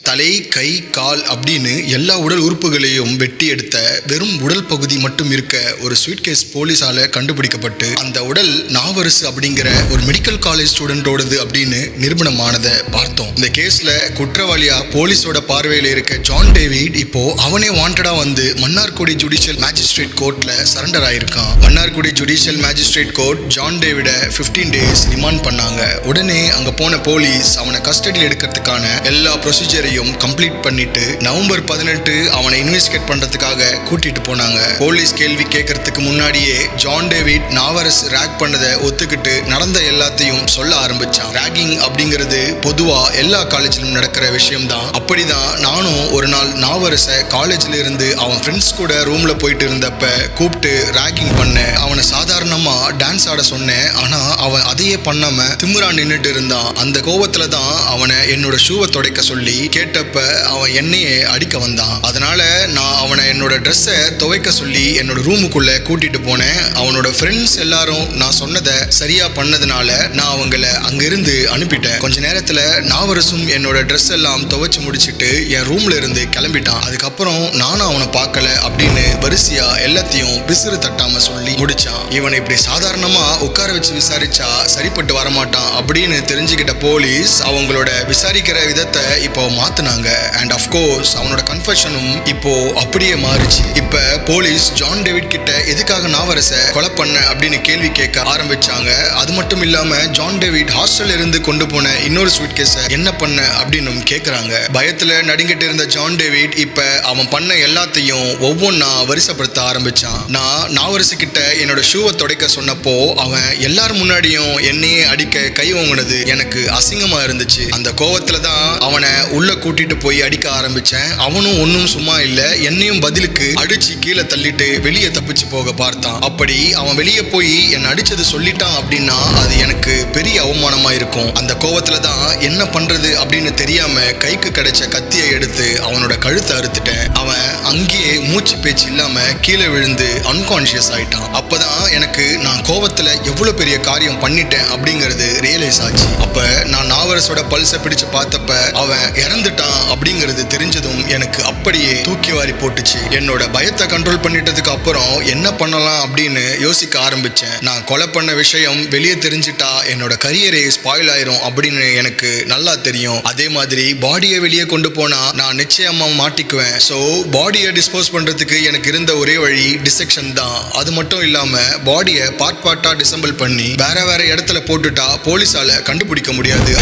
தலை, கை, கால் அப்படின்னு எல்லா உடல் உறுப்புகளையும் வெட்டி எடுத்த வெறும் உடல் பகுதி மட்டும் இருக்க ஒரு ஸ்வீட்கேஸ் போலீஸால கண்டுபிடிக்கப்பட்டு அந்த உடல் நாவரசு அப்படிங்கிற ஒரு மெடிக்கல் காலேஜ் ஸ்டூடெண்டோடது அப்படின்னு நிரூபணமானதை பார்த்தோம். இந்த கேஸ்ல குற்றவாளியா போலீஸோட பார்வையில் இருக்க ஜான் டேவிட் இப்போ அவனே வாண்டடா வந்து மன்னார்குடி ஜுடிஷியல் மேஜிஸ்ட்ரேட் கோர்ட்ல சரண்டர் ஆயிருக்கான். Mannargudi judicial magistrate court John David 15 days remand பண்ணாங்க. உடனே அங்க போன போலீஸ் அவனை கஸ்டடியில் எடுக்கிறதுக்கான எல்லா ப்ரொசீஜரையும் கம்ப்ளீட் பண்ணிட்டு நவம்பர் 18 அவனை இன்வெஸ்டிகேட் பண்றதுக்காக கூட்டிட்டு போனாங்க. போலீஸ் கேள்வி கேட்கறதுக்கு முன்னாடியே ஜான் டேவிட் நாவரஸ் ரேக் பண்ணதை ஒத்துக்கிட்டு நடந்த எல்லாத்தையும் சொல்ல ஆரம்பிச்சான். ரேகிங் அப்படிங்கிறது பொதுவா எல்லா காலேஜிலும் நடக்கிற விஷயம் தான். அப்படிதான் நானும் ஒரு நாள் நாவரச காலேஜ்ல இருந்து அவன் ஃப்ரெண்ட்ஸ் கூட ரூம்ல போயிட்டு இருந்தப்ப கூப்பிட்டு ரேகிங் பண்ணேன். அவனை சாதாரணமா டான்ஸ் ஆட சொன்னேன். ஆனா அவன் அதையே பண்ணாம திமிரா நின்னுட்டு இருந்தான். அந்த கோவத்துல தான் அவனை என்னோட ஷூவை துடைக்க சொல்லி கேட்டப்ப அவன் என்னையே அடிக்க வந்தான். அதனால நான் அவனை என்னோட ட்ரெஸ்ஸை துவைக்க சொல்லி என்னோட ரூமுக்குள்ள கூட்டிட்டு போனேன். அவனோட ஃப்ரெண்ட்ஸ் எல்லாரும் நான் சொன்னதை சரியா பண்ணதுனால நான் அவங்கள அங்கிருந்து அனுப்பிட்டேன். கொஞ்ச நேரத்துல நாவரசும் என்னோட ட்ரெஸ் எல்லாம் துவைச்சு முடிச்சுட்டு என் ரூம்ல இருந்து கிளம்பிட்டான். அதுக்கப்புறம் நானும் அவனை பார்க்கல அப்படின்னு வரிசையா எல்லாத்தையும் பிசிறு தட்டாம சொல்லி முடிச்சான். இவனை இப்படி சாதாரணமா உட்கார வச்சு விசாரிச்சா சரிப்பட்டு வரமாட்டான் அப்படின்னு தெரிஞ்சுக்கிட்ட போலீஸ் அவங்களோட விசாரிக்கிற விதத்தை இப்போ மாத்துனாங்க. அண்ட் ஆஃப் கோர்ஸ் அவனோட கன்ஃபெஷனும் இப்போ அப்படியே மாறிச்சு. இப்ப போலீஸ் ஜான் டேவிட் கிட்ட எதுக்காக நாவரச கொலை பண்ண அப்படின்னு கேள்வி கேட்க ஆரம்பிச்சாங்க. அது மட்டும் இல்லாம ஜான் டேவிட் ஹாஸ்டல்ல இருந்து கொண்டு போன இன்னொரு ஸ்வீட் கேஸ என்ன பண்ண அப்படின்னு கேக்குறாங்க. பயத்துல நடுங்கிட்டு இருந்த ஜான் டேவிட் இப்ப அவன் பண்ண எல்லாத்தையும் ஒவ்வொன்னா வரிசைப்படுத்த ஆரம்பிச்சான். நான் நாவரசு கிட்ட என்னோட ஷூவை துடைக்க சொன்னப்போ அவன் எல்லாரும் முன்னாடியும் என்னையே அடிக்க கை ஓங்கினது எனக்கு அசிங்கமா இருந்துச்சு. அந்த கோவத்துல தான் அவனை உள்ள கூட்டிட்டு போய் அடிக்க ஆரம்பிச்சேன். அவனும் ஒன்னும் சும்மா இல்ல, என்னையும் பதிலுக்கு அடிச்சு கீழே தள்ளிட்டு வெளியே தப்பிச்சு போக பார்த்தான். அப்படி அவன் வெளியே போய் என்ன அடிச்சது சொல்லிட்டான் அப்படின்னா அது எனக்கு பெரிய அவமானமா இருக்கும். அந்த கோவத்துல தான் என்ன பண்றது அப்படின்னு தெரியாம கைக்கு கிடைச்ச கத்தியை எடுத்து அவனோட கழுத்தை அறுத்துட்டேன். அவன் அங்கேயே மூச்சு பேச்சு இல்லாம கீழே விழுந்து அன்கான்சியஸ் ஆயிட்டான். அப்பதான் எனக்கு நான் கோவத்துல எவ்வளவு பெரிய காரியம் பண்ணிட்டேன் அப்படிங்கிறது ரியலைஸ் ஆச்சு. அப்ப நான் நாவரசோட பல்ஸை பிடிச்சு பார்த்தப்ப அவன் இறந்துட்டான் அப்படிங்கிறது தெரிஞ்சதும் எனக்கு அப்படியே தூக்கி வாரி போட்டுச்சு. என்னோட பயத்தை கண்ட்ரோல் பண்ணிட்டதுக்கு அப்புறம் என்ன பண்ணலாம் அப்படின்னு யோசிக்க ஆரம்பிச்சேன். நான் கொலை பண்ண விஷயம் வெளியே தெரிஞ்சிட்டா என்னோட கரியரே ஸ்பாயில் ஆயிரும் அப்படின்னு எனக்கு நல்லா தெரியும். அதே மாதிரி பாடியை வெளியே கொண்டு போனா நான் நிச்சயமா மாட்டிக்குவேன். ஸோ பாடியை டிஸ்போஸ் பண்றதுக்கு எனக்கு இருந்த ஒரே வழி டிசெக்ஷன் தான். அது மட்டும் இல்லாம பாடியை பார்ட் பார்ட்டா டிசம்பிள் பண்ணி வேற வேற இடத்துல போட்டுட்டா போலீஸால கண்டுபிடிக்க முடியாது.